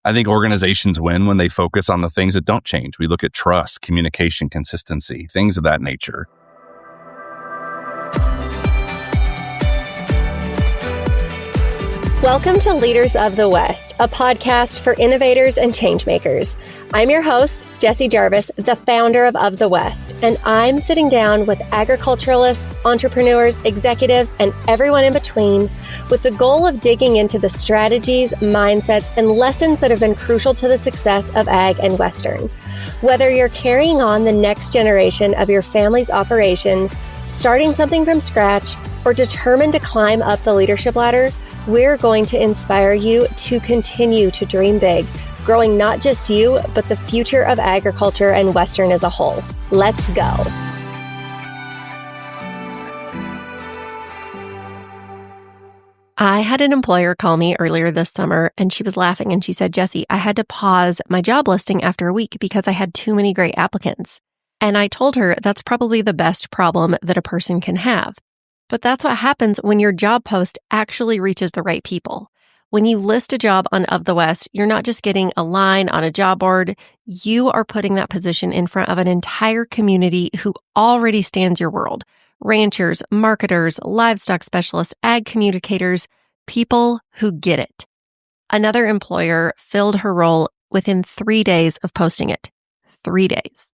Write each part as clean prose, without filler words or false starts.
I think organizations win when they focus on the things that don't change. We look at trust, communication, consistency, things of that nature. Welcome to Leaders of the West, a podcast for innovators and changemakers. I'm your host, Jessie Jarvis, the founder of the West, and I'm sitting down with agriculturalists, entrepreneurs, executives, and everyone in between with the goal of digging into the strategies, mindsets, and lessons that have been crucial to the success of ag and Western. Whether you're carrying on the next generation of your family's operation, starting something from scratch, or determined to climb up the leadership ladder, we're going to inspire you to continue to dream big, growing not just you, but the future of agriculture and Western as a whole. Let's go. I had an employer call me earlier this summer, and she was laughing, and she said, "Jessie, I had to pause my job listing after a week because I had too many great applicants." And I told her that's probably the best problem that a person can have. But that's what happens when your job post actually reaches the right people. When you list a job on Of the West, you're not just getting a line on a job board. You are putting that position in front of an entire community who already stands your world. Ranchers, marketers, livestock specialists, ag communicators, people who get it. Another employer filled her role within 3 days of posting it. 3 days.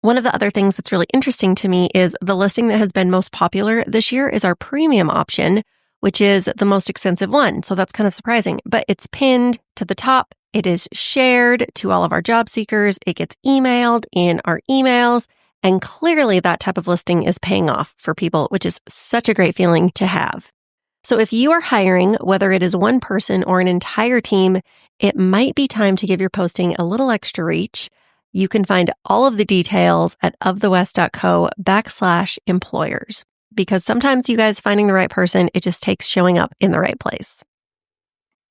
One of the other things that's really interesting to me is the listing that has been most popular this year is our premium option, which is the most expensive one. So that's kind of surprising, but it's pinned to the top. It is shared to all of our job seekers. It gets emailed in our emails. And clearly that type of listing is paying off for people, which is such a great feeling to have. So if you are hiring, whether it is one person or an entire team, it might be time to give your posting a little extra reach. You can find all of the details at ofthewest.co/employers, because sometimes you guys finding the right person, it just takes showing up in the right place.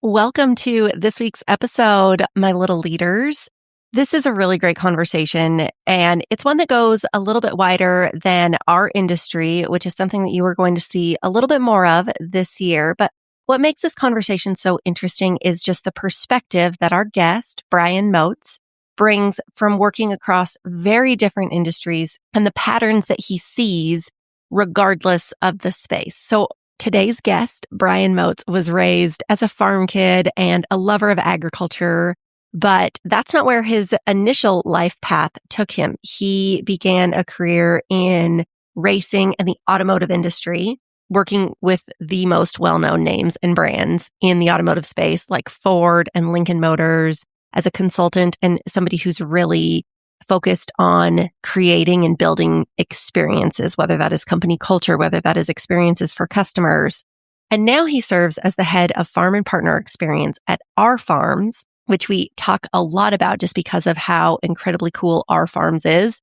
Welcome to this week's episode, my little leaders. This is a really great conversation, and it's one that goes a little bit wider than our industry, which is something that you are going to see a little bit more of this year. But what makes this conversation so interesting is just the perspective that our guest, Brian Moates, brings from working across very different industries and the patterns that he sees regardless of the space. So today's guest, Brian Moates, was raised as a farm kid and a lover of agriculture, but that's not where his initial life path took him. He began a career in racing and the automotive industry, working with the most well-known names and brands in the automotive space like Ford and Lincoln Motors, as a consultant and somebody who's really focused on creating and building experiences, whether that is company culture, whether that is experiences for customers. And now he serves as the head of farm and partner experience at Our Farms, which we talk a lot about just because of how incredibly cool Our Farms is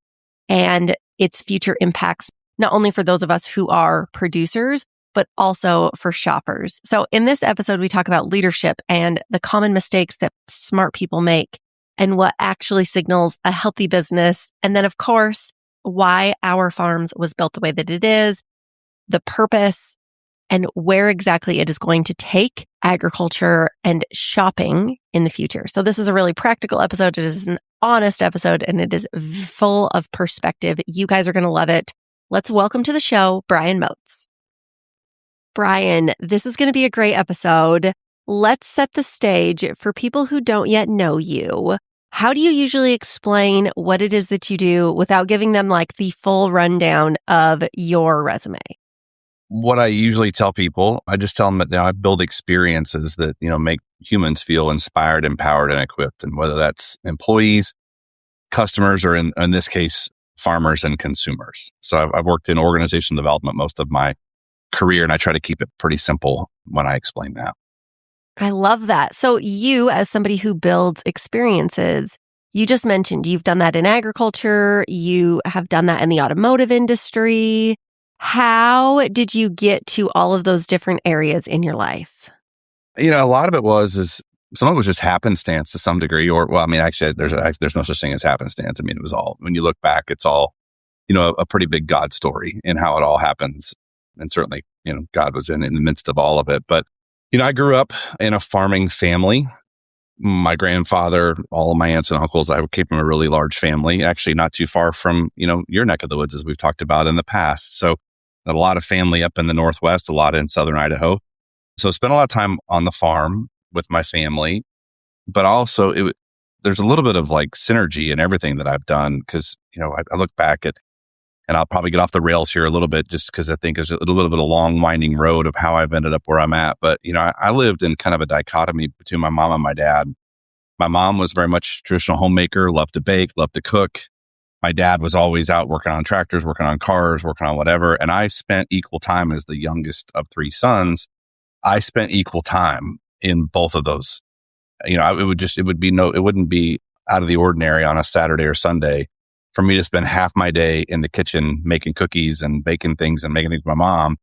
and its future impacts, not only for those of us who are producers, but also for shoppers. So in this episode, we talk about leadership and the common mistakes that smart people make and what actually signals a healthy business. And then, of course, why Our Farms was built the way that it is, the purpose, and where exactly it is going to take agriculture and shopping in the future. So this is a really practical episode. It is an honest episode, and it is full of perspective. You guys are going to love it. Let's welcome to the show, Brian Moates. Brian, this is going to be a great episode. Let's set the stage for people who don't yet know you. How do you usually explain what it is that you do without giving them like the full rundown of your resume? What I usually tell people, I just tell them that I build experiences that, make humans feel inspired, empowered, and equipped. And whether that's employees, customers, or in this case, farmers and consumers. So I've worked in organizational development most of my career, and I try to keep it pretty simple when I explain that. I love that. So you, as somebody who builds experiences, you just mentioned you've done that in agriculture, you have done that in the automotive industry. How did you get to all of those different areas in your life? A lot of it is some of it was just happenstance to some degree, actually, there's no such thing as happenstance. It was all, when you look back, it's all, a pretty big God story in how it all happens. And certainly, God was in the midst of all of it. But, I grew up in a farming family. my grandfather, all of my aunts and uncles. I came from a really large family, actually not too far from, your neck of the woods, as we've talked about in the past. So a lot of family up in the Northwest, a lot in Southern Idaho. So spent a lot of time on the farm with my family, but also there's a little bit of like synergy in everything that I've done. Cause, I look back at, and I'll probably get off the rails here a little bit just because I think there's a little bit of a long winding road of how I've ended up where I'm at. But, I lived in kind of a dichotomy between my mom and my dad. My mom was very much a traditional homemaker, loved to bake, loved to cook. My dad was always out working on tractors, working on cars, working on whatever. And I spent equal time as the youngest of three sons. I spent equal time in both of those. It wouldn't be out of the ordinary on a Saturday or Sunday for me to spend half my day in the kitchen making cookies and baking things and making things with my mom,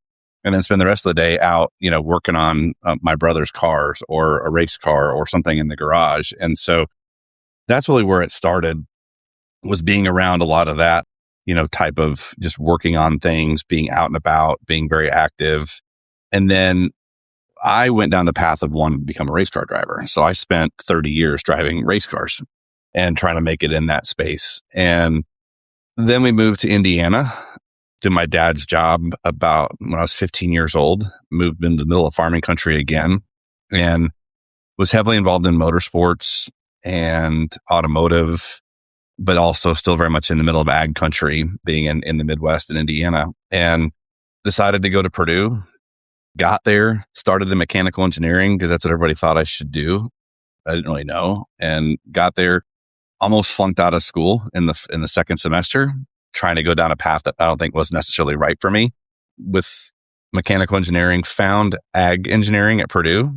and then spend the rest of the day out, working on my brother's cars or a race car or something in the garage. And so that's really where it started, was being around a lot of that, type of just working on things, being out and about, being very active. And then I went down the path of wanting to become a race car driver. So I spent 30 years driving race cars and trying to make it in that space. And then we moved to Indiana, did my dad's job about when I was 15 years old, moved into the middle of farming country again, and was heavily involved in motorsports and automotive, but also still very much in the middle of ag country, being in the Midwest in Indiana, and decided to go to Purdue. Got there, started in mechanical engineering because that's what everybody thought I should do. I didn't really know, and got there, almost flunked out of school in the second semester, trying to go down a path that I don't think was necessarily right for me. With mechanical engineering, found ag engineering at Purdue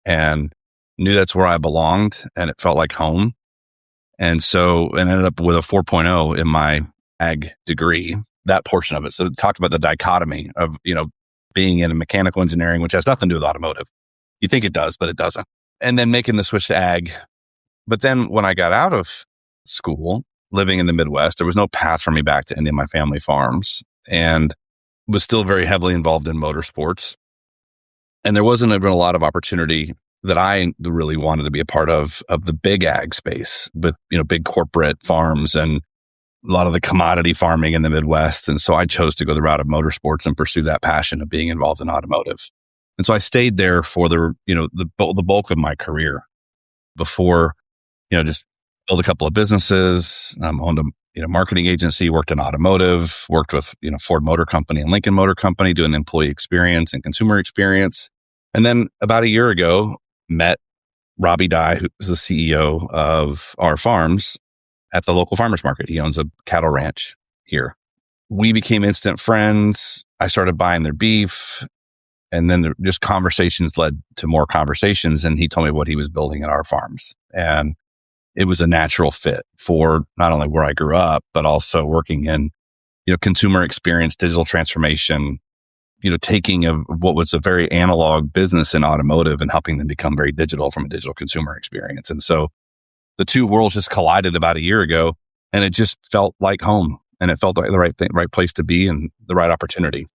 and knew that's where I belonged, and it felt like home. And so I ended up with a 4.0 in my ag degree, that portion of it. So talk about the dichotomy of, being in mechanical engineering, which has nothing to do with automotive. You think it does, but it doesn't. And then making the switch to ag. But then when I got out of school, living in the Midwest, there was no path for me back to any of my family farms, and was still very heavily involved in motorsports. And there wasn't even a lot of opportunity that I really wanted to be a part of the big ag space with, big corporate farms and a lot of the commodity farming in the Midwest. And so I chose to go the route of motorsports and pursue that passion of being involved in automotive. And so I stayed there for the bulk of my career before, just built a couple of businesses, owned a marketing agency, worked in automotive, worked with, Ford Motor Company and Lincoln Motor Company doing employee experience and consumer experience. And then about a year ago, met Robbie Dye, who's the CEO of our farms, at the local farmers market. He owns a cattle ranch here. We became instant friends. I started buying their beef, and then just conversations led to more conversations. And he told me what he was building at our farms. And it was a natural fit for not only where I grew up, but also working in, consumer experience, digital transformation, taking of what was a very analog business in automotive and helping them become very digital from a digital consumer experience. And so the two worlds just collided about a year ago, and it just felt like home, and it felt like the right thing, right place to be, and the right opportunity.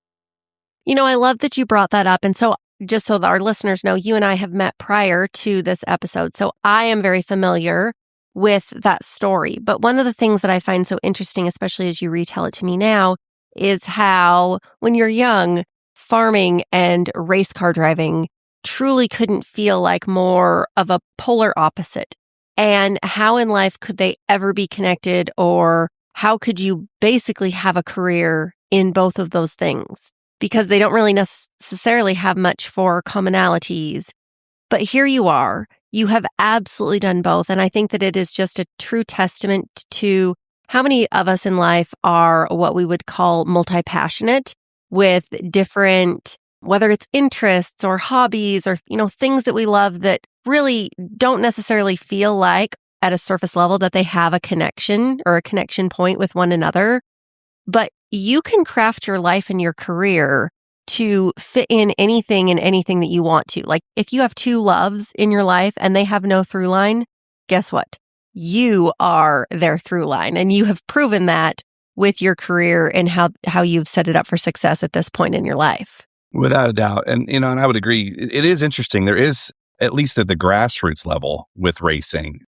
I love that you brought that up. And so just so that our listeners know, you and I have met prior to this episode. So I am very familiar with that story. But one of the things that I find so interesting, especially as you retell it to me now, is how when you're young, farming and race car driving truly couldn't feel like more of a polar opposite. And how in life could they ever be connected, or how could you basically have a career in both of those things? Because they don't really necessarily have much for commonalities. But here you are. You have absolutely done both. And I think that it is just a true testament to how many of us in life are what we would call multi-passionate with different, whether it's interests or hobbies or, things that we love that really don't necessarily feel like at a surface level that they have a connection or a connection point with one another. But you can craft your life and your career to fit in anything and anything that you want to. Like if you have two loves in your life and they have no through line, guess what? You are their through line. And you have proven that with your career and how you've set it up for success at this point in your life. Without a doubt. And, and I would agree. It is interesting. There is at least at the grassroots level with racing,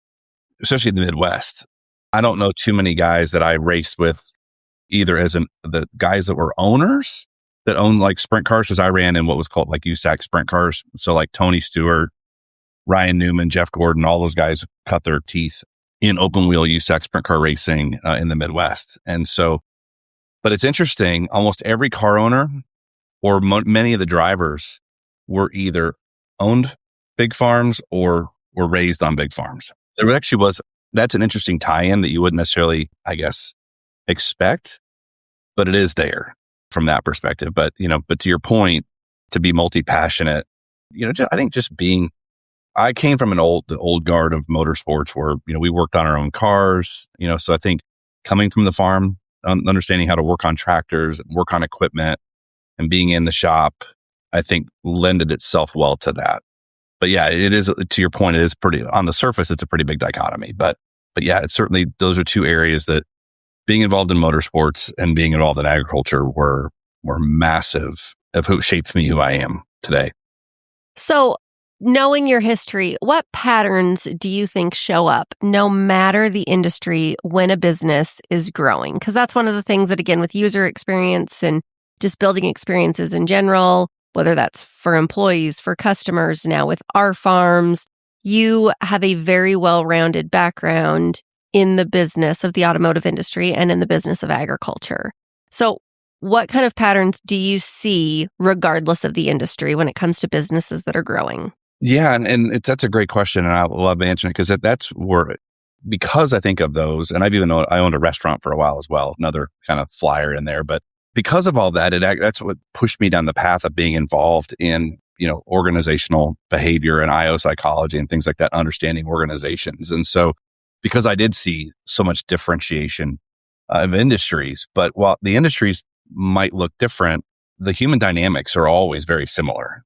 especially in the Midwest. I don't know too many guys that I raced with either the guys that were owners that owned like sprint cars, because I ran in what was called like USAC sprint cars. So like Tony Stewart, Ryan Newman, Jeff Gordon, all those guys cut their teeth in open wheel USAC sprint car racing in the Midwest. And so, but it's interesting, almost every car owner or many of the drivers were either owned big farms or were raised on big farms. There actually was, that's an interesting tie-in that you wouldn't necessarily, I guess, expect, but it is there from that perspective. But, but to your point, to be multi-passionate, I think just being, I came from the old guard of motorsports where, we worked on our own cars, so I think coming from the farm, understanding how to work on tractors, work on equipment, and being in the shop, I think lended itself well to that. But yeah, it is, to your point, it is pretty, on the surface, it's a pretty big dichotomy. But yeah, it's certainly, those are two areas that being involved in motorsports and being involved in agriculture were massive of who shaped me, who I am today. So, knowing your history, what patterns do you think show up no matter the industry when a business is growing? Because that's one of the things that, again, with user experience and just building experiences in general, whether that's for employees, for customers, now with our farms, you have a very well-rounded background in the business of the automotive industry and in the business of agriculture. So what kind of patterns do you see regardless of the industry when it comes to businesses that are growing? Yeah, and that's a great question, and I love answering it because that's where, because I think of those, and I owned a restaurant for a while as well, another kind of flyer in there, but because of all that, that's what pushed me down the path of being involved in, organizational behavior and IO psychology and things like that, understanding organizations. And so, because I did see so much differentiation of industries, but while the industries might look different, the human dynamics are always very similar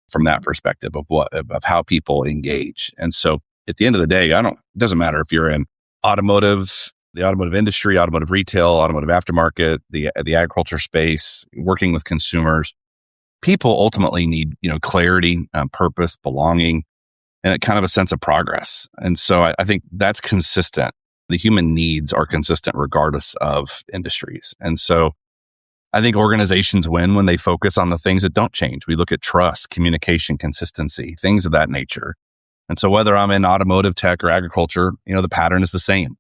from that perspective of how people engage. And so at the end of the day, it doesn't matter if you're in the automotive industry, automotive retail, automotive aftermarket, the agriculture space, working with consumers. People ultimately need, clarity, purpose, belonging, and kind of a sense of progress. And so I think that's consistent. The human needs are consistent regardless of industries. And so I think organizations win when they focus on the things that don't change. We look at trust, communication, consistency, things of that nature. And so whether I'm in automotive, tech, or agriculture, the pattern is the same.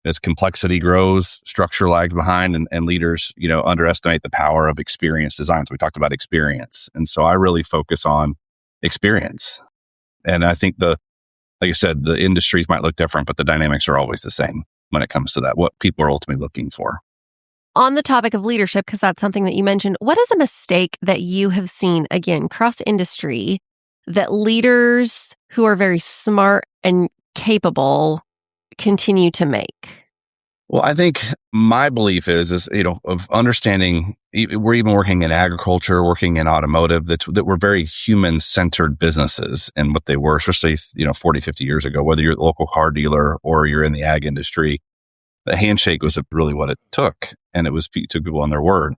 As complexity grows, structure lags behind, and leaders, underestimate the power of experience design. So we talked about experience. And so I really focus on experience. And I think like I said, the industries might look different, but the dynamics are always the same when it comes to that, what people are ultimately looking for. On the topic of leadership, because that's something that you mentioned, what is a mistake that you have seen, again, cross industry, that leaders who are very smart and capable continue to make? Well, I think my belief is of understanding, we're even working in agriculture, working in automotive, that we're very human-centered businesses and what they were, especially, 40, 50 years ago, whether you're a local car dealer or you're in the ag industry. The handshake was really what it took, and it took people on their word.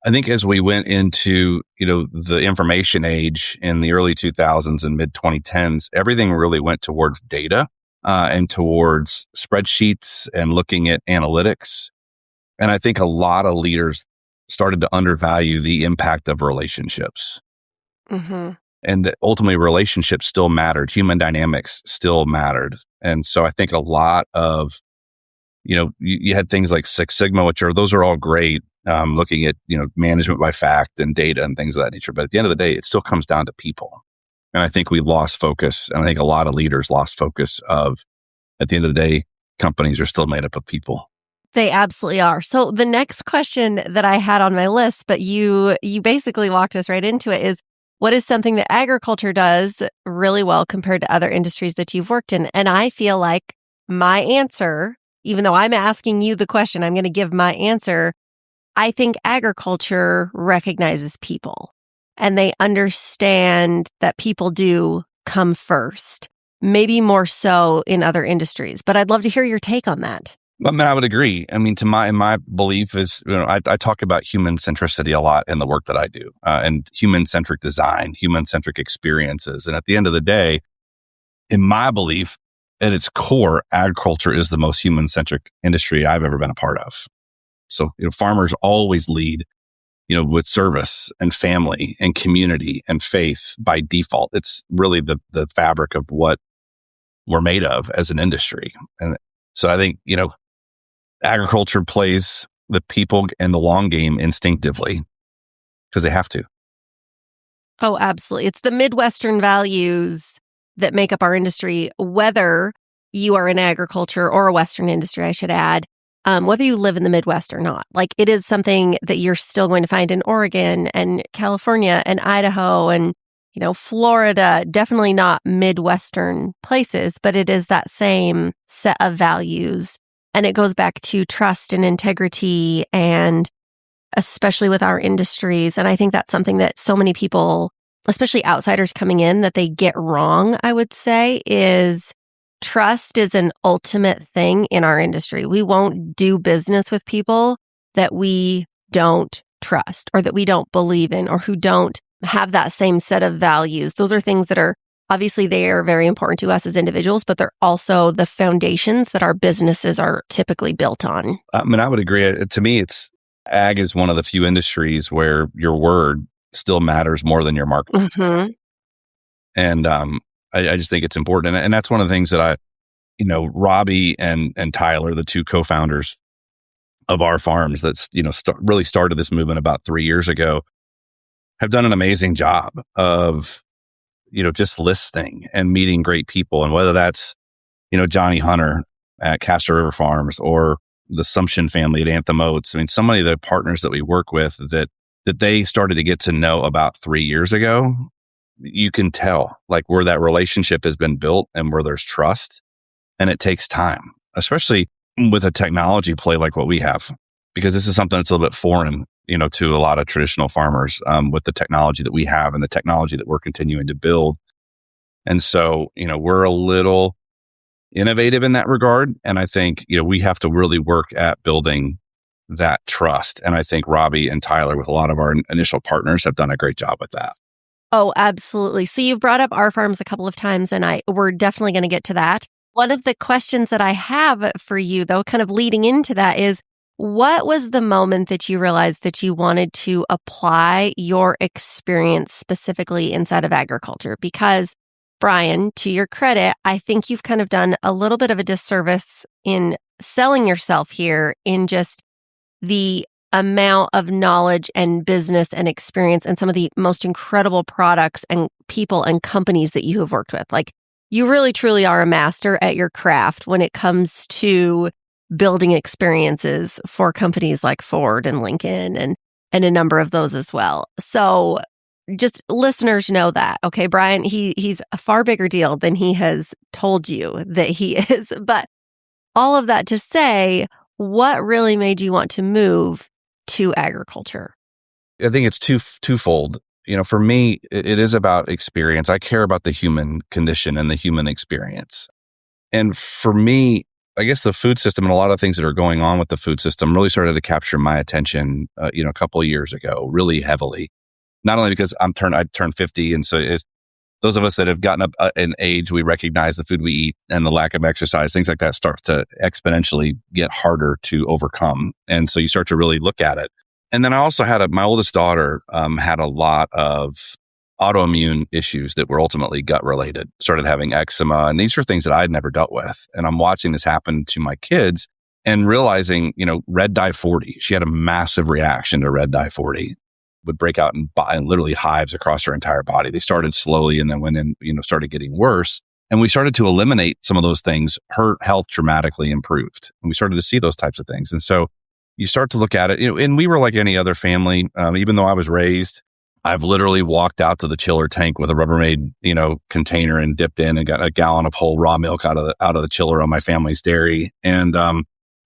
I think as we went into, the information age in the early 2000s and mid 2010s, everything really went towards data and towards spreadsheets and looking at analytics. And I think a lot of leaders started to undervalue the impact of relationships. Mm-hmm. And that ultimately relationships still mattered. Human dynamics still mattered. And so I think a lot of, you had things like Six Sigma, those are all great, looking at, management by fact and data and things of that nature. But at the end of the day, it still comes down to people. And I think we lost focus. And I think a lot of leaders lost focus of, at the end of the day, companies are still made up of people. They absolutely are. So the next question that I had on my list, but you basically walked us right into it, is what is something that agriculture does really well compared to other industries that you've worked in? And I feel like my answer, even though I'm asking you the question, I'm going to give my answer. I think agriculture recognizes people and they understand that people do come first, maybe more so in other industries. But I'd love to hear your take on that. I mean, I would agree. I mean, my belief is, I talk about human centricity a lot in the work that I do, and human centric design, human centric experiences. And at the end of the day, in my belief, at its core, agriculture is the most human centric industry I've ever been a part of. So, farmers always lead, with service and family and community and faith by default. It's really the fabric of what we're made of as an industry. And so I think, agriculture plays the people and the long game instinctively because they have to. Oh, absolutely. It's the Midwestern values that make up our industry, whether you are in agriculture or a Western industry, I should add, whether you live in the Midwest or not. Like, it is something that you're still going to find in Oregon and California and Idaho and, Florida, definitely not Midwestern places, but it is that same set of values. And it goes back to trust and integrity, and especially with our industries. And I think that's something that so many people, especially outsiders coming in, that they get wrong, I would say, is trust is an ultimate thing in our industry. We won't do business with people that we don't trust or that we don't believe in or who don't have that same set of values. Those are things that are obviously, they are very important to us as individuals, but they're also the foundations that our businesses are typically built on. I mean, I would agree. To me, ag is one of the few industries where your word still matters more than your marketing. Mm-hmm. And I just think it's important. And that's one of the things that Robbie and Tyler, the two co-founders of our farms that's, really started this movement about 3 years ago, have done an amazing job of, just listening and meeting great people. And whether that's, Johnny Hunter at Castro River Farms or the Sumption family at Anthem Oats. I mean, so many of the partners that we work with that they started to get to know about 3 years ago, you can tell like where that relationship has been built and where there's trust. And it takes time, especially with a technology play like what we have, because this is something that's a little bit foreign, to a lot of traditional farmers, with the technology that we have and the technology that we're continuing to build. And so, we're a little innovative in that regard. And I think, we have to really work at building that trust. And I think Robbie and Tyler, with a lot of our initial partners, have done a great job with that. Oh, absolutely. So you've brought up our farms a couple of times, and we're definitely going to get to that. One of the questions that I have for you, though, kind of leading into that is, what was the moment that you realized that you wanted to apply your experience specifically inside of agriculture? Because, Brian, to your credit, I think you've kind of done a little bit of a disservice in selling yourself here in just the amount of knowledge and business and experience and some of the most incredible products and people and companies that you have worked with. Like, you really, truly are a master at your craft when it comes to building experiences for companies like Ford and Lincoln and a number of those as well. So just listeners know that, okay, Brian, he's a far bigger deal than he has told you that he is. But all of that to say, what really made you want to move to agriculture? I think it's twofold. For me, it is about experience. I care about the human condition and the human experience. And for me, I guess the food system and a lot of things that are going on with the food system really started to capture my attention, a couple of years ago, really heavily. Not only because I turned 50. And so those of us that have gotten up in age, we recognize the food we eat and the lack of exercise, things like that start to exponentially get harder to overcome. And so you start to really look at it. And then I also had my oldest daughter had a lot of autoimmune issues that were ultimately gut related, started having eczema. And these are things that I'd never dealt with. And I'm watching this happen to my kids and realizing, red dye 40, she had a massive reaction to red dye 40, would break out in literally hives across her entire body. They started slowly and then went in, started getting worse. And we started to eliminate some of those things. Her health dramatically improved. And we started to see those types of things. And so you start to look at it, and we were like any other family. Even though I was raised, I've literally walked out to the chiller tank with a Rubbermaid, container and dipped in and got a gallon of whole raw milk out of the chiller on my family's dairy. And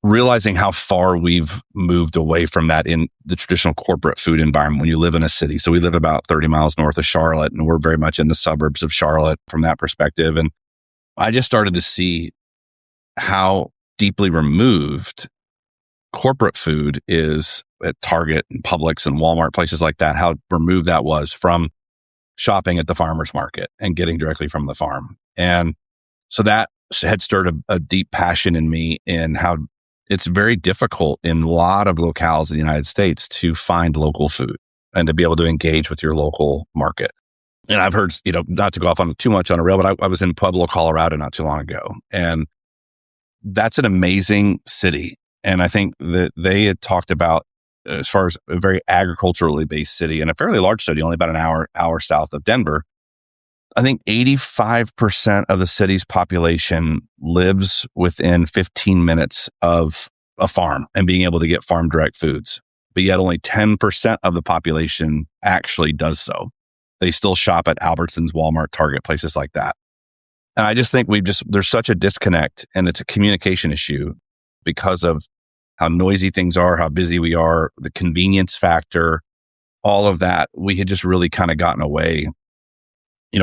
realizing how far we've moved away from that in the traditional corporate food environment when you live in a city. So we live about 30 miles north of Charlotte, and we're very much in the suburbs of Charlotte from that perspective. And I just started to see how deeply removed corporate food is at Target and Publix and Walmart, places like that, how removed that was from shopping at the farmer's market and getting directly from the farm. And so that had stirred a deep passion in me in how it's very difficult in a lot of locales in the United States to find local food and to be able to engage with your local market. And I've heard, not to go off on too much on a rail, but I was in Pueblo, Colorado not too long ago. And that's an amazing city. And I think that they had talked about, as far as a very agriculturally based city and a fairly large city, only about an hour south of Denver, I think 85% of the city's population lives within 15 minutes of a farm and being able to get farm direct foods. But yet only 10% of the population actually does so. They still shop at Albertsons, Walmart, Target, places like that. And I just think there's such a disconnect, and it's a communication issue because of how noisy things are, how busy we are, the convenience factor, all of that. We had just really kind of gotten away,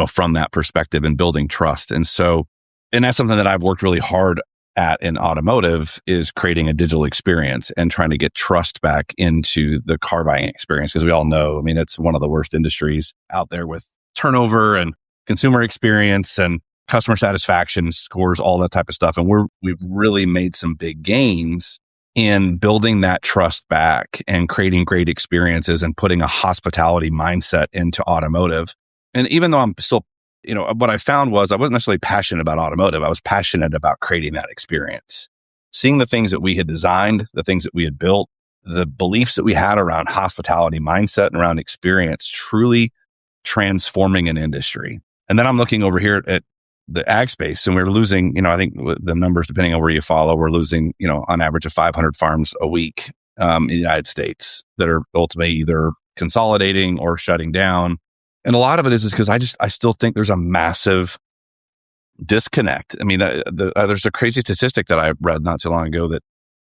from that perspective and building trust. And that's something that I've worked really hard at in automotive, is creating a digital experience and trying to get trust back into the car buying experience. Because we all know, it's one of the worst industries out there with turnover and consumer experience and customer satisfaction scores, all that type of stuff. And we've really made some big gains in building that trust back and creating great experiences and putting a hospitality mindset into automotive. And even though I'm still, what I found was I wasn't necessarily passionate about automotive. I was passionate about creating that experience, seeing the things that we had designed, the things that we had built, the beliefs that we had around hospitality mindset and around experience, truly transforming an industry. And then I'm looking over here at the ag space, and we're losing, I think the numbers, depending on where you follow, we're losing, on average of 500 farms a week in the United States that are ultimately either consolidating or shutting down. And a lot of it is because I still think there's a massive disconnect. There's a crazy statistic that I read not too long ago that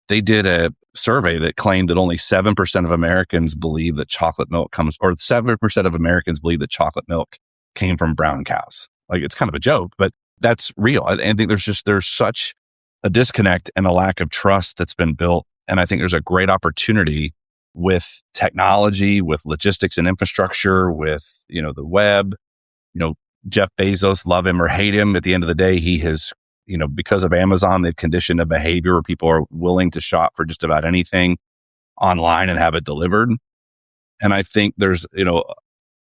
they did a survey that claimed that only 7% of Americans believe that chocolate milk comes, or 7% of Americans believe that chocolate milk came from brown cows. Like, it's kind of a joke, but that's real. I think there's such a disconnect and a lack of trust that's been built. And I think there's a great opportunity with technology, with logistics and infrastructure, with, the web. Jeff Bezos, love him or hate him, at the end of the day, he has, because of Amazon, they've conditioned a behavior where people are willing to shop for just about anything online and have it delivered. And I think there's,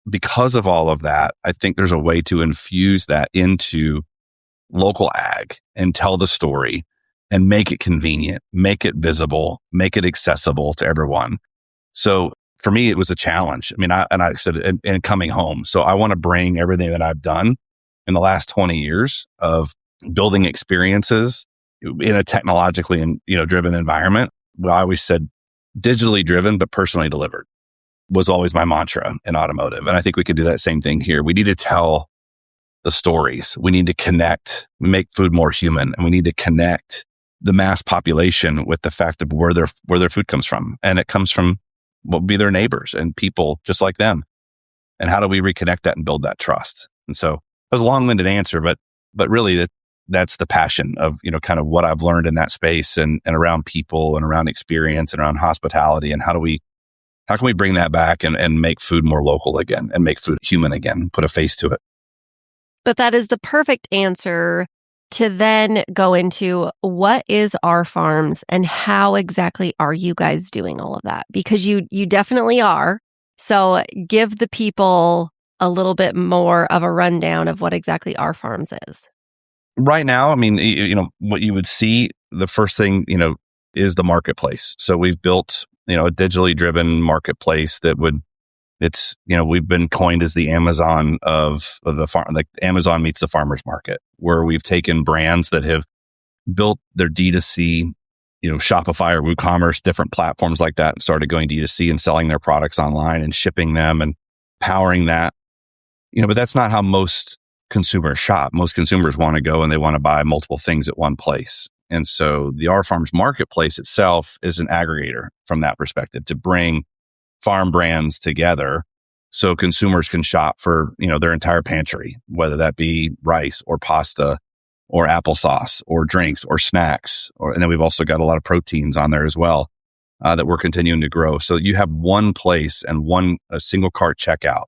because of all of that, I think there's a way to infuse that into local ag and tell the story and make it convenient, make it visible, make it accessible to everyone. So for me, it was a challenge. I said, and coming home. So I want to bring everything that I've done in the last 20 years of building experiences in a technologically and, driven environment. Well, I always said digitally driven, but personally delivered was always my mantra in automotive. And I think we could do that same thing here. We need to tell the stories. We need to connect, make food more human, and we need to connect the mass population with the fact of where their food comes from. And it comes from what would be their neighbors and people just like them. And how do we reconnect that and build that trust? And so it was a long-winded answer, but really that's the passion of, kind of what I've learned in that space and around people and around experience and around hospitality. And how can we bring that back and make food more local again and make food human again, put a face to it? But that is the perfect answer to then go into what is Our Farms and how exactly are you guys doing all of that? Because you definitely are. So give the people a little bit more of a rundown of what exactly Our Farms is. Right now, what you would see, the first thing, is the marketplace. So we've built, a digitally driven marketplace we've been coined as the Amazon of the farm, like Amazon meets the farmer's market, where we've taken brands that have built their D2C, Shopify or WooCommerce, different platforms like that, and started going D2C and selling their products online and shipping them and powering that. But that's not how most consumers shop. Most consumers want to go and they want to buy multiple things at one place. And so the Our Farms marketplace itself is an aggregator from that perspective to bring farm brands together so consumers can shop for, their entire pantry, whether that be rice or pasta or applesauce or drinks or snacks. And then we've also got a lot of proteins on there as well that we're continuing to grow. So you have one place and a single cart checkout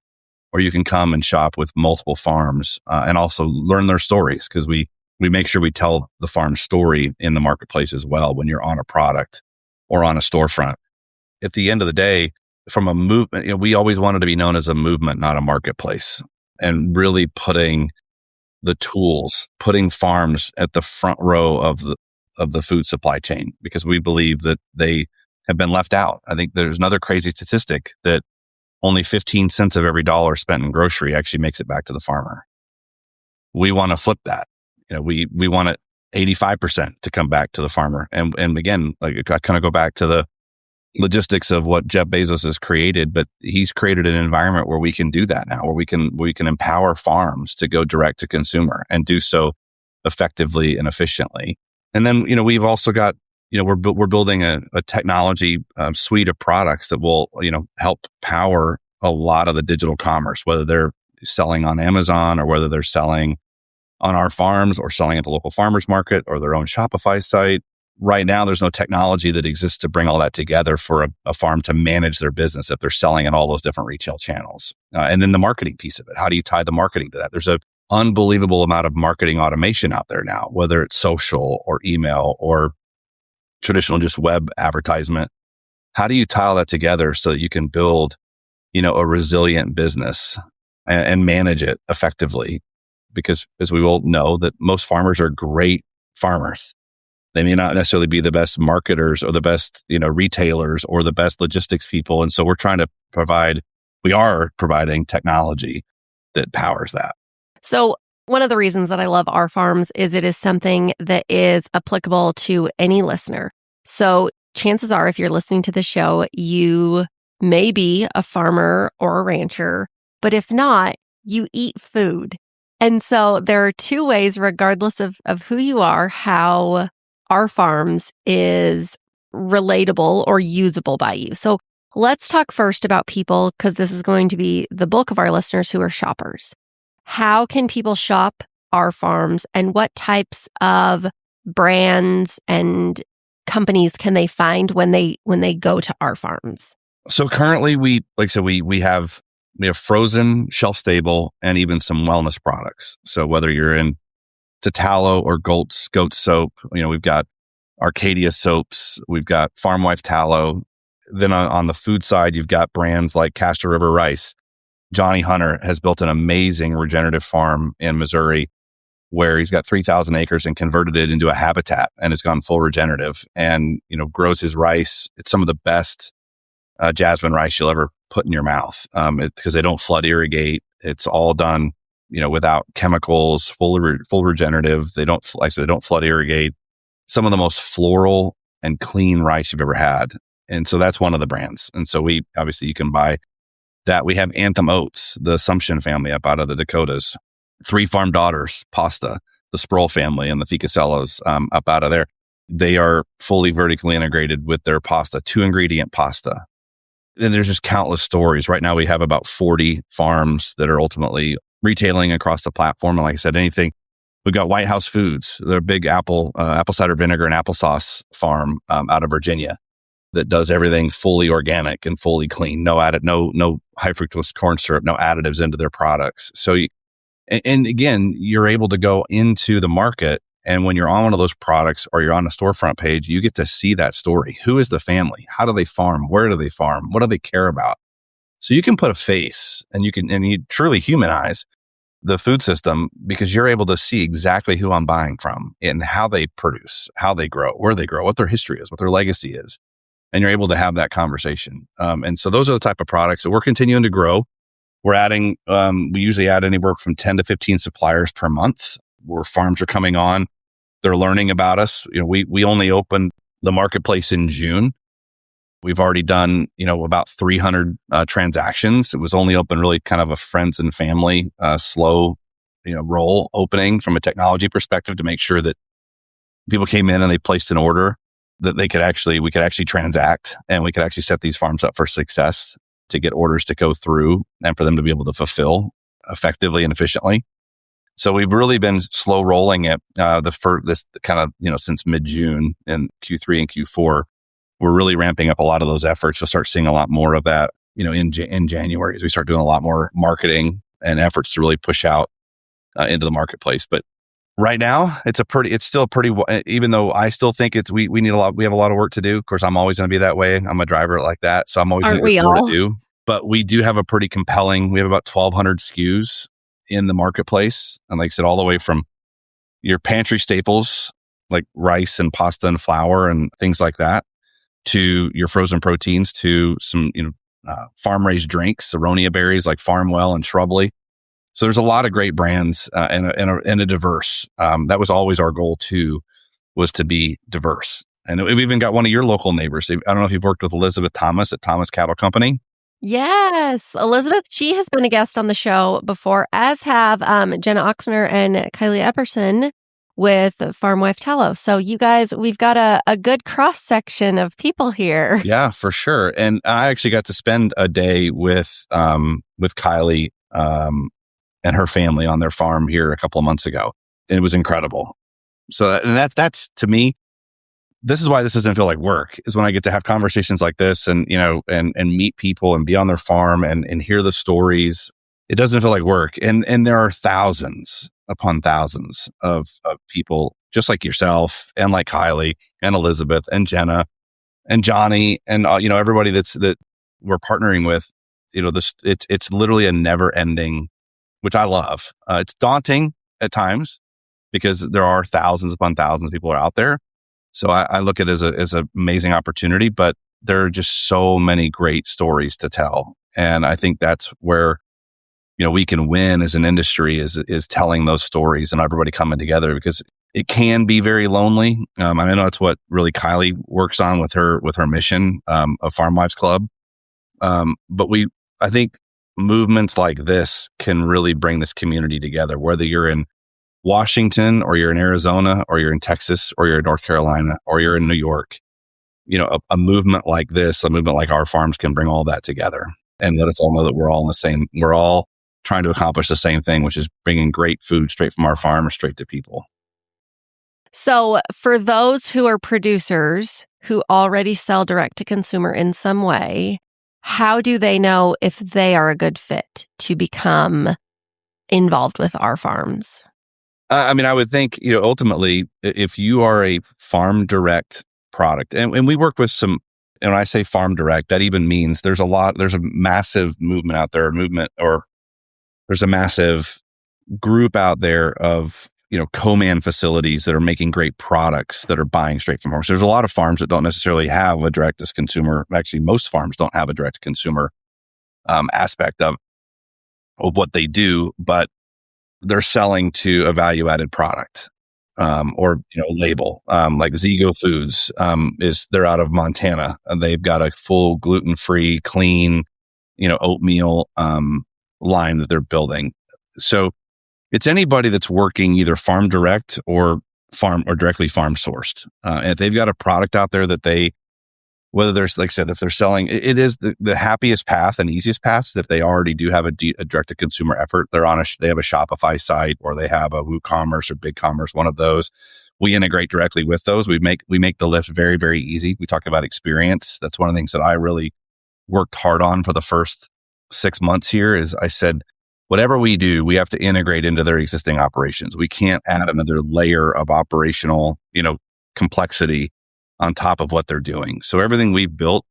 where you can come and shop with multiple farms and also learn their stories, because we make sure we tell the farm story in the marketplace as well when you're on a product or on a storefront. At the end of the day, from a movement, we always wanted to be known as a movement, not a marketplace, and really putting the tools, putting farms at the front row of the food supply chain, because we believe that they have been left out. I think there's another crazy statistic that only 15 cents of every dollar spent in grocery actually makes it back to the farmer. We want to flip that. We want it 85% to come back to the farmer. And again, like I kind of go back to the logistics of what Jeff Bezos has created, but he's created an environment where we can do that now, where we can empower farms to go direct to consumer and do so effectively and efficiently. And then, we've also got, we're building a technology suite of products that will, help power a lot of the digital commerce, whether they're selling on Amazon or whether they're selling on our farms or selling at the local farmers market or their own Shopify site. Right now, there's no technology that exists to bring all that together for a farm to manage their business if they're selling in all those different retail channels. And then the marketing piece of it. How do you tie the marketing to that? There's an unbelievable amount of marketing automation out there now, whether it's social or email or traditional just web advertisement. How do you tie all that together so that you can build, a resilient business and manage it effectively? Because as we all know, that most farmers are great farmers. They may not necessarily be the best marketers or the best, retailers or the best logistics people. And so we are providing technology that powers that. So one of the reasons that I love our farms is it is something that is applicable to any listener. So chances are, if you're listening to the show, you may be a farmer or a rancher, but if not, you eat food. And so there are two ways, regardless of who you are, how our farms is relatable or usable by you. So let's talk first about people, because this is going to be the bulk of our listeners who are shoppers. How can people shop our farms, and what types of brands and companies can they find when they go to our farms? So currently we have frozen, shelf stable, and even some wellness products. So whether you're in tallow or goat soap, we've got Arcadia soaps, we've got Farm Wife tallow. Then on the food side, you've got brands like Castor River Rice. Johnny Hunter has built an amazing regenerative farm in Missouri where he's got 3,000 acres and converted it into a habitat and has gone full regenerative and, grows his rice. It's some of the best jasmine rice you'll ever put in your mouth because they don't flood irrigate. It's all done, without chemicals, full regenerative. They don't flood irrigate. Some of the most floral and clean rice you've ever had. And so that's one of the brands. And so you can buy that. We have Anthem Oats, the Assumption family up out of the Dakotas, Three Farm Daughters pasta, the Sproul family and the Ficasellos up out of there. They are fully vertically integrated with their pasta, 2-ingredient pasta. Then there's just countless stories. Right now we have about 40 farms that are ultimately retailing across the platform. And like I said, we've got White House Foods. They're a big apple cider vinegar and applesauce farm out of Virginia that does everything fully organic and fully clean. No high fructose corn syrup, no additives into their products. So, and again, you're able to go into the market, and when you're on one of those products or you're on a storefront page, you get to see that story. Who is the family? How do they farm? Where do they farm? What do they care about? So you can put a face and you truly humanize the food system because you're able to see exactly who I'm buying from and how they produce, how they grow, where they grow, what their history is, what their legacy is. And you're able to have that conversation. And so those are the type of products that we're continuing to grow. We're adding, we usually add anywhere from 10 to 15 suppliers per month where farms are coming on. They're learning about us. We only opened the marketplace in June. We've already done, about 300 transactions. It was only open really kind of a friends and family, slow, roll opening from a technology perspective to make sure that people came in and they placed an order that we could actually transact and we could actually set these farms up for success to get orders to go through and for them to be able to fulfill effectively and efficiently. So we've really been slow rolling it. This kind of, since mid-June in Q3 and Q4, we're really ramping up a lot of those efforts. You'll start seeing a lot more of that, in January as we start doing a lot more marketing and efforts to really push out into the marketplace. But right now, it's still pretty, even though I still think we have a lot of work to do. Of course, I'm always going to be that way. I'm a driver like that. So I'm always going to have more to do. But we do have we have about 1,200 SKUs in the marketplace. And like I said, all the way from your pantry staples, like rice and pasta and flour and things like that, to your frozen proteins, to some, farm-raised drinks, aronia berries like Farmwell and Shrubly. So there's a lot of great brands and a diverse. That was always our goal too, was to be diverse. And we even got one of your local neighbors. I don't know if you've worked with Elizabeth Thomas at Thomas Cattle Company. Yes, Elizabeth. She has been a guest on the show before, as have Jenna Oxner and Kylie Epperson with Farm Wife Tello. So you guys, we've got a good cross section of people here. Yeah, for sure. And I actually got to spend a day with Kylie and her family on their farm here a couple of months ago. And it was incredible. So that's to me, this is why this doesn't feel like work, is when I get to have conversations like this and, and meet people and be on their farm and hear the stories. It doesn't feel like work. And there are thousands upon thousands of people just like yourself and like Kylie and Elizabeth and Jenna and Johnny and, everybody that we're partnering with. It's literally a never ending, which I love. It's daunting at times because there are thousands upon thousands of people are out there. So I look at it as an amazing opportunity, but there are just so many great stories to tell. And I think that's where, we can win as an industry is telling those stories and everybody coming together, because it can be very lonely. I know that's what really Kylie works on with her mission of Farm Wives Club. But I think movements like this can really bring this community together, whether you're in Washington or you're in Arizona or you're in Texas or you're in North Carolina or you're in New York. A movement like this, a movement like Our Farms, can bring all that together and let us all know that we're all trying to accomplish the same thing, which is bringing great food straight from our farm straight to people. So for those who are producers who already sell direct to consumer in some way, how do they know if they are a good fit to become involved with Our Farms? I would think, ultimately, if you are a farm direct product, and we work with some, and when I say farm direct, that even means there's a massive movement out there, there's a massive group out there of, co-man facilities that are making great products that are buying straight from farms. There's a lot of farms that don't necessarily have a direct to consumer. Actually, most farms don't have a direct to consumer aspect of what they do, but they're selling to a value added product or label. Like Zigo Foods they're out of Montana. They've got a full gluten-free, clean, oatmeal line that they're building. So it's anybody that's working either farm direct or directly farm sourced. And if they've got a product out there that whether there's, like I said, if they're selling, it is the happiest path and easiest path is if they already do have a direct to consumer effort. They have a Shopify site or they have a WooCommerce or BigCommerce, one of those. We integrate directly with those. We make the lift very, very easy. We talk about experience. That's one of the things that I really worked hard on for the first 6 months here. Is I said, whatever we do, we have to integrate into their existing operations. We can't add another layer of operational, complexity on top of what they're doing. So everything we've built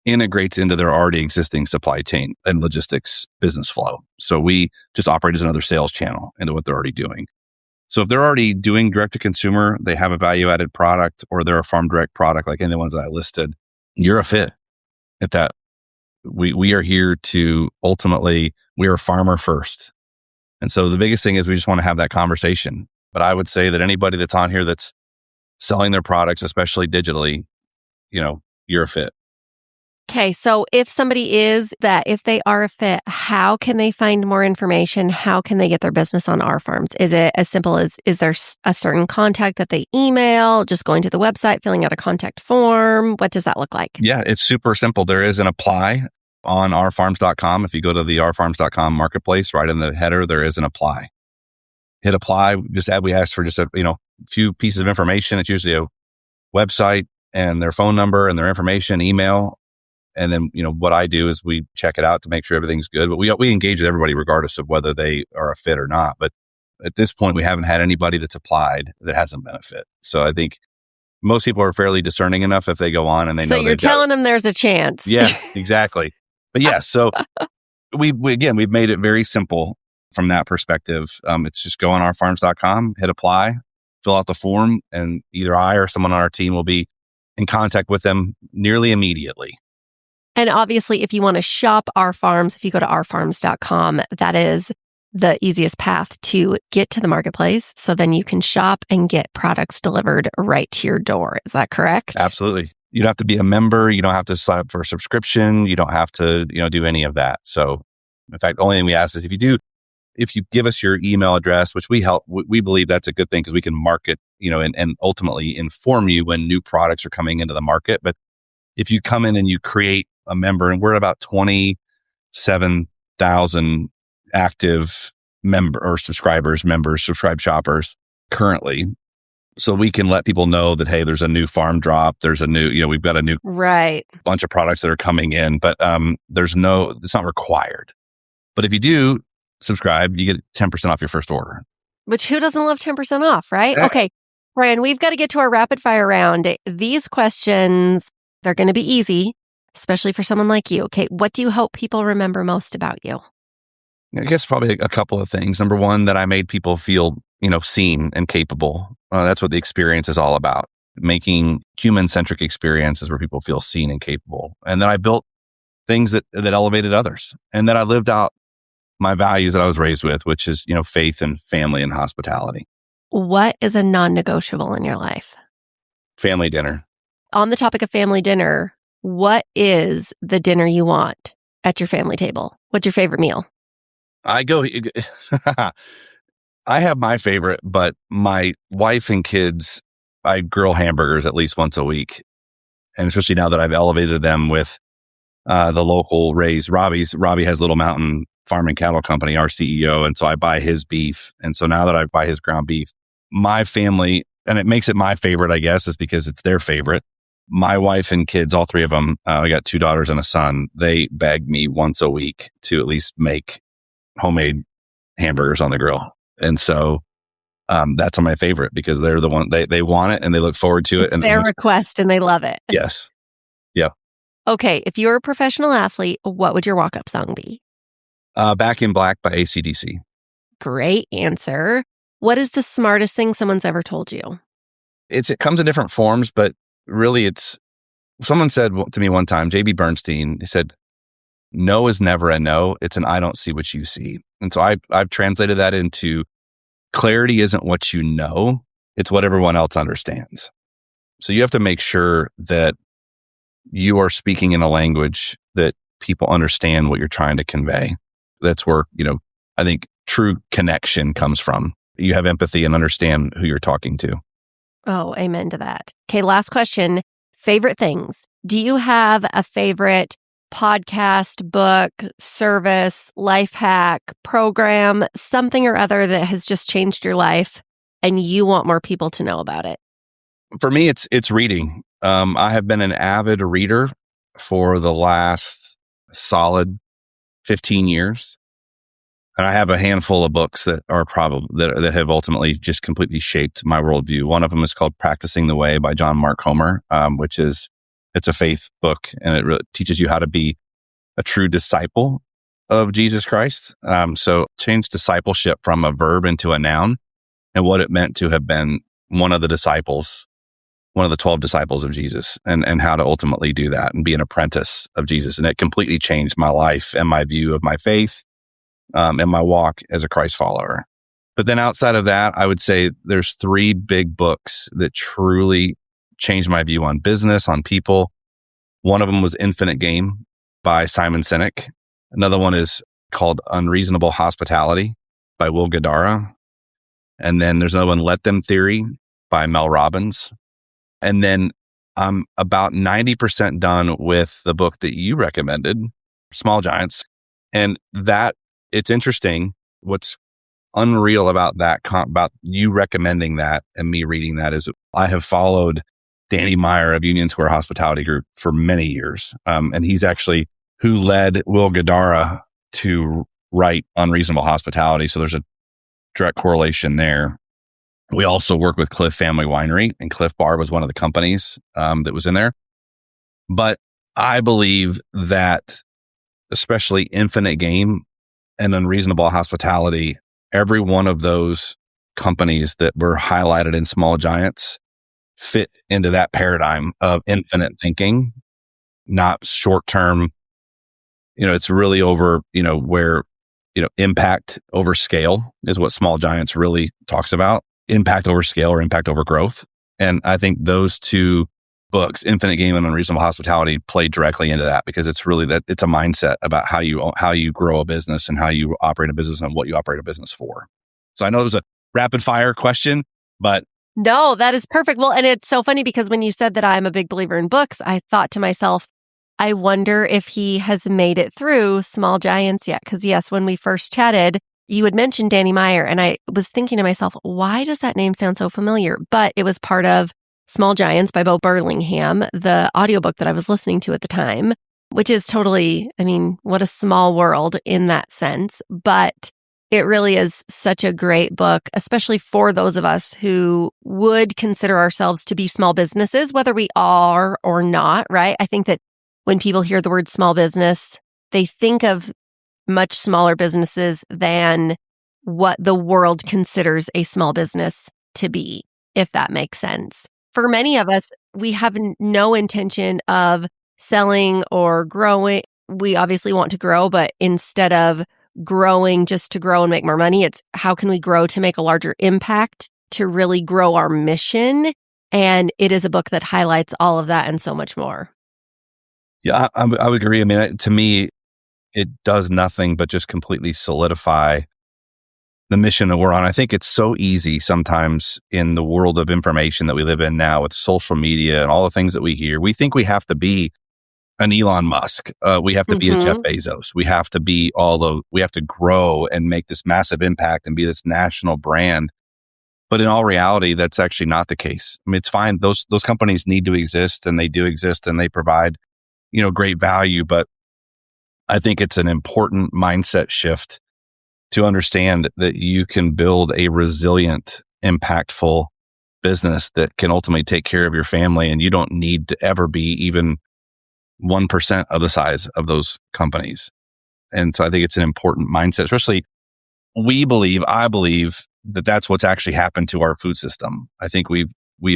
integrates into their already existing supply chain and logistics business flow. So we just operate as another sales channel into what they're already doing. So if they're already doing direct to consumer, they have a value added product, or they're a farm direct product like any of the ones that I listed, you're a fit at that. We are here to ultimately, we are farmer first. And so the biggest thing is we just want to have that conversation. But I would say that anybody that's on here that's selling their products, especially digitally, you're a fit. Okay, so if they are a fit, how can they find more information? How can they get their business on Our Farms? Is it as simple as, is there a certain contact that they email, just going to the website, filling out a contact form? What does that look like? Yeah, it's super simple. There is an apply on ourfarms.com. If you go to the ourfarms.com marketplace, right in the header, there is an apply. hit apply. We ask for just a, few pieces of information. It's usually a website and their phone number and their information, email. And then, what I do is we check it out to make sure everything's good. But we engage with everybody regardless of whether they are a fit or not. But at this point, we haven't had anybody that's applied that hasn't been a fit. So I think most people are fairly discerning enough if they go on and they know. So you're telling them there's a chance. Yeah, exactly. But yeah, so we've made it very simple from that perspective. It's just go on ourfarms.com, hit apply, fill out the form, and either I or someone on our team will be in contact with them nearly immediately. And obviously, if you want to shop Our Farms, if you go to ourfarms.com, that is the easiest path to get to the marketplace. So then you can shop and get products delivered right to your door. Is that correct? Absolutely. You don't have to be a member. You don't have to sign up for a subscription. You don't have to, do any of that. So in fact, the only thing we ask is if you give us your email address, which we believe that's a good thing because we can market, and ultimately inform you when new products are coming into the market. But if you come in and you create a member, and we're at about 27,000 active subscribed shoppers currently. So we can let people know that, hey, there's a new farm drop. There's a new, we've got a new bunch of products that are coming in, but it's not required. But if you do subscribe, you get 10% off your first order. Which who doesn't love 10% off, right? Yeah. Okay, Brian, we've got to get to our rapid fire round. These questions, they're going to be easy, especially for someone like you. Okay, what do you hope people remember most about you? I guess probably a couple of things. Number one, that I made people feel, seen and capable. That's what the experience is all about. Making human-centric experiences where people feel seen and capable. And then I built things that elevated others. And then I lived out my values that I was raised with, which is, faith and family and hospitality. What is a non-negotiable in your life? Family dinner. On the topic of family dinner, what is the dinner you want at your family table? What's your favorite meal? I have my favorite, but my wife and kids, I grill hamburgers at least once a week. And especially now that I've elevated them with the local raised Robbie's. Robbie has Little Mountain Farm and Cattle Company, our CEO. And so I buy his beef. And so now that I buy his ground beef, my family, and it makes it my favorite, I guess, is because it's their favorite. My wife and kids, all three of them, I got 2 daughters and a son. They beg me once a week to at least make homemade hamburgers on the grill. And so that's my favorite because they're the one, they want it and they look forward to it. It's and their request and they love it. Yes. Yeah. Okay. If you're a professional athlete, what would your walk-up song be? Back in Black by AC/DC. Great answer. What is the smartest thing someone's ever told you? It comes in different forms, but really someone said to me one time, JB Bernstein, he said, no is never a no. It's an I don't see what you see. And so I've translated that into clarity isn't what you know. It's what everyone else understands. So you have to make sure that you are speaking in a language that people understand what you're trying to convey. That's where, I think true connection comes from. You have empathy and understand who you're talking to. Oh, amen to that. Okay, last question. Favorite things. Do you have a favorite podcast, book, service, life hack, program, something or other that has just changed your life and you want more people to know about it? For me, it's reading. I have been an avid reader for the last solid 15 years. And I have a handful of books that are that have ultimately just completely shaped my worldview. One of them is called Practicing the Way by John Mark Comer, it's a faith book, and it really teaches you how to be a true disciple of Jesus Christ. So change discipleship from a verb into a noun and what it meant to have been one of the 12 disciples of Jesus and how to ultimately do that and be an apprentice of Jesus. And it completely changed my life and my view of my faith and my walk as a Christ follower. But then outside of that, I would say there's 3 big books that truly changed my view on business, on people. One of them was Infinite Game by Simon Sinek. Another one is called Unreasonable Hospitality by Will Guidara. And then there's another one, Let Them Theory by Mel Robbins. And then I'm about 90% done with the book that you recommended, Small Giants. And that it's interesting. What's unreal about that, about you recommending that and me reading that, is I have followed Danny Meyer of Union Square Hospitality Group for many years. And he's actually who led Will Gadara to write Unreasonable Hospitality. So there's a direct correlation there. We also work with Cliff Family Winery, and Cliff Bar was one of the companies that was in there. But I believe that especially Infinite Game and Unreasonable Hospitality, every one of those companies that were highlighted in Small Giants fit into that paradigm of infinite thinking, not short term. It's really over, where, impact over scale is what Small Giants really talks about. Impact over scale or impact over growth. And I think those two books, Infinite Game and Unreasonable Hospitality, play directly into that, because it's really that it's a mindset about how you grow a business and how you operate a business and what you operate a business for. So I know it was a rapid fire question, but no, that is perfect. Well, and it's so funny because when you said that I'm a big believer in books, I thought to myself, I wonder if he has made it through Small Giants yet. Because yes, when we first chatted, you had mentioned Danny Meyer, and I was thinking to myself, why does that name sound so familiar? But it was part of Small Giants by Bo Burlingham, the audiobook that I was listening to at the time, which is totally, what a small world in that sense. But it really is such a great book, especially for those of us who would consider ourselves to be small businesses, whether we are or not, right? I think that when people hear the word small business, they think of much smaller businesses than what the world considers a small business to be, if that makes sense. For many of us, we have no intention of selling or growing. We obviously want to grow, but instead of growing just to grow and make more money, it's how can we grow to make a larger impact, to really grow our mission. And it is a book that highlights all of that and so much more. Yeah, I would agree. To me, it does nothing but just completely solidify the mission that we're on. I think it's so easy sometimes in the world of information that we live in now with social media and all the things that we hear. We think we have to be an Elon Musk. We have to be a Jeff Bezos. We have to be we have to grow and make this massive impact and be this national brand. But in all reality, that's actually not the case. It's fine. Those companies need to exist, and they do exist, and they provide, great value. But I think it's an important mindset shift to understand that you can build a resilient, impactful business that can ultimately take care of your family, and you don't need to ever be even 1% of the size of those companies. And so I think it's an important mindset, especially I believe that that's what's actually happened to our food system. I think we've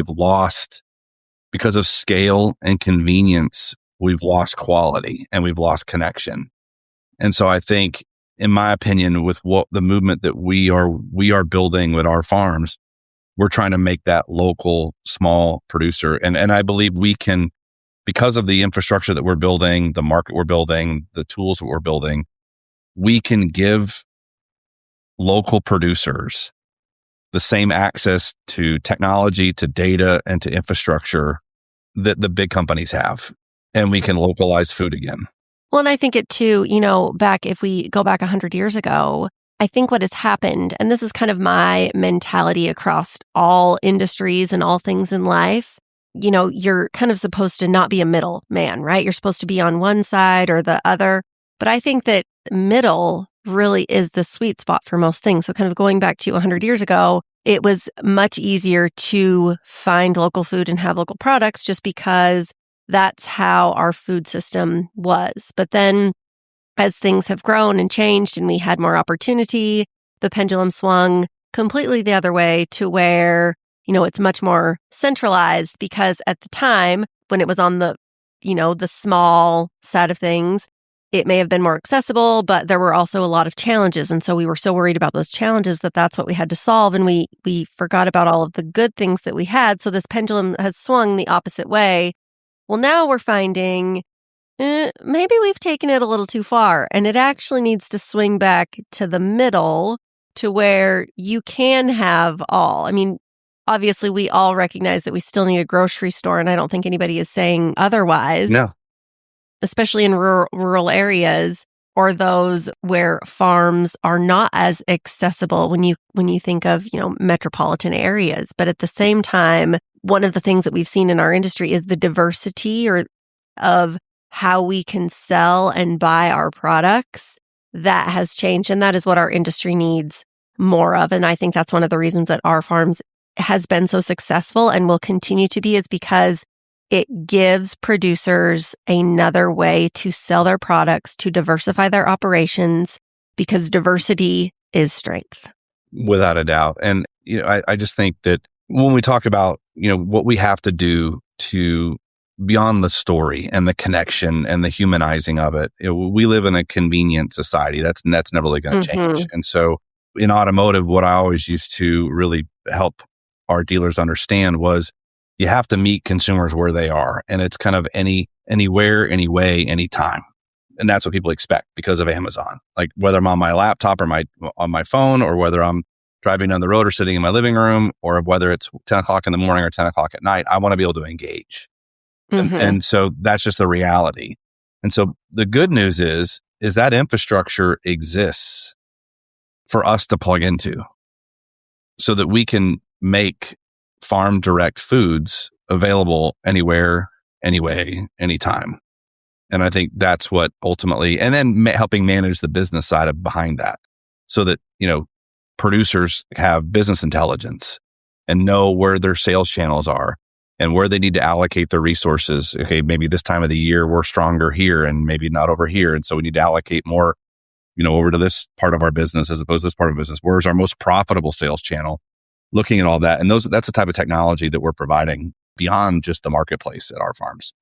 lost, because of scale and convenience, we've lost quality and we've lost connection. And so I think, in my opinion, with what the movement that we are building with our farms, we're trying to make that local small producer. And I believe we can, because of the infrastructure that we're building, the market we're building, the tools that we're building, we can give local producers the same access to technology, to data, and to infrastructure that the big companies have. And we can localize food again. Well, and I think it too, if we go back 100 years ago, I think what has happened, and this is kind of my mentality across all industries and all things in life, you're kind of supposed to not be a middle man, right? You're supposed to be on one side or the other. But I think that middle really is the sweet spot for most things. So kind of going back to 100 years ago, it was much easier to find local food and have local products just because that's how our food system was. But then as things have grown and changed and we had more opportunity, the pendulum swung completely the other way to where, it's much more centralized, because at the time when it was on the small side of things, it may have been more accessible, but there were also a lot of challenges. And so we were so worried about those challenges that that's what we had to solve. And we forgot about all of the good things that we had. So this pendulum has swung the opposite way. Well, now we're finding maybe we've taken it a little too far, and it actually needs to swing back to the middle, to where you can have all. Obviously, we all recognize that we still need a grocery store, and I don't think anybody is saying otherwise. No. Especially in rural areas. or those where farms are not as accessible when you think of, metropolitan areas. But at the same time, one of the things that we've seen in our industry is the diversity of how we can sell and buy our products. That has changed, and that is what our industry needs more of. And I think that's one of the reasons that our farms has been so successful and will continue to be, is because it gives producers another way to sell their products, to diversify their operations, because diversity is strength. Without a doubt. And, I just think that when we talk about, what we have to do to beyond the story and the connection and the humanizing of it, we live in a convenient society. That's never really going to change. And so in automotive, what I always used to really help our dealers understand was you have to meet consumers where they are. And it's kind of anywhere, any way, anytime. And that's what people expect because of Amazon. Like whether I'm on my laptop or on my phone, or whether I'm driving down the road or sitting in my living room, or whether it's 10 o'clock in the morning or 10 o'clock at night, I want to be able to engage. And so that's just the reality. And so the good news is that infrastructure exists for us to plug into so that we can make farm direct foods available anywhere, anyway, anytime. And I think that's what ultimately, and then helping manage the business side of behind that, so that, producers have business intelligence and know where their sales channels are and where they need to allocate their resources. Okay, maybe this time of the year we're stronger here and maybe not over here. And so we need to allocate more, over to this part of our business as opposed to this part of business. Where's our most profitable sales channel? Looking at all that. And that's the type of technology that we're providing beyond just the marketplace at our farms.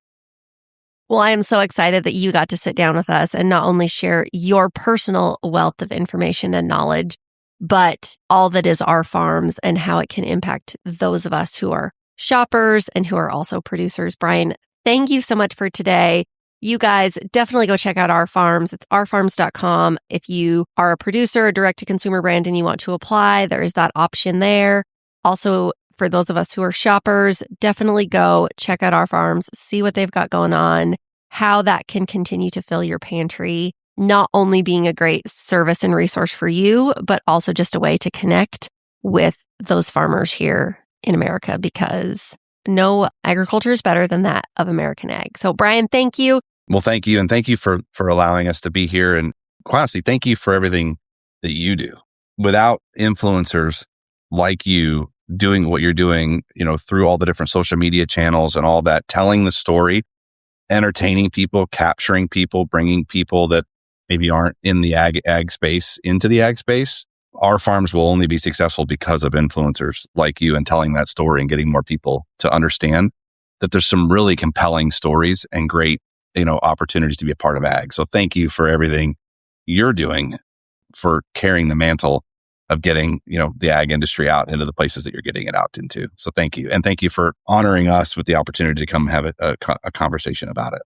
Well, I am so excited that you got to sit down with us and not only share your personal wealth of information and knowledge, but all that is our farms and how it can impact those of us who are shoppers and who are also producers. Brian, thank you so much for today. You guys definitely go check out Our Farms. It's ourfarms.com. If you are a producer, a direct-to-consumer brand, and you want to apply, there is that option there. Also, for those of us who are shoppers, definitely go check out Our Farms, see what they've got going on, how that can continue to fill your pantry, not only being a great service and resource for you, but also just a way to connect with those farmers here in America, because no agriculture is better than that of American ag. So Brian, thank you. Well, thank you. And thank you for allowing us to be here. And quite honestly, thank you for everything that you do. Without influencers like you doing what you're doing, through all the different social media channels and all that, telling the story, entertaining people, capturing people, bringing people that maybe aren't in the ag space into the ag space, our farms will only be successful because of influencers like you and telling that story and getting more people to understand that there's some really compelling stories and great, opportunities to be a part of ag. So thank you for everything you're doing for carrying the mantle of getting, the ag industry out into the places that you're getting it out into. So thank you. And thank you for honoring us with the opportunity to come have a conversation about it.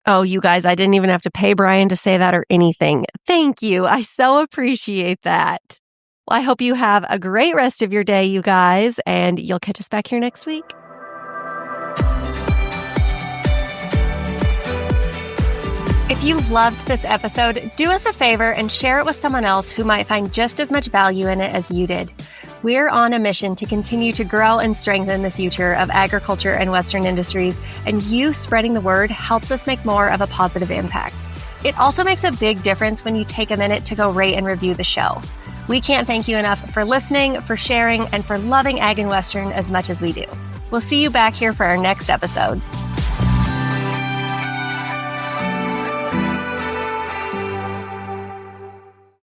Oh, you guys, I didn't even have to pay Brian to say that or anything. Thank you. I so appreciate that. Well, I hope you have a great rest of your day, you guys, and you'll catch us back here next week. If you loved this episode, do us a favor and share it with someone else who might find just as much value in it as you did. We're on a mission to continue to grow and strengthen the future of agriculture and Western industries, and you spreading the word helps us make more of a positive impact. It also makes a big difference when you take a minute to go rate and review the show. We can't thank you enough for listening, for sharing, and for loving Ag and Western as much as we do. We'll see you back here for our next episode.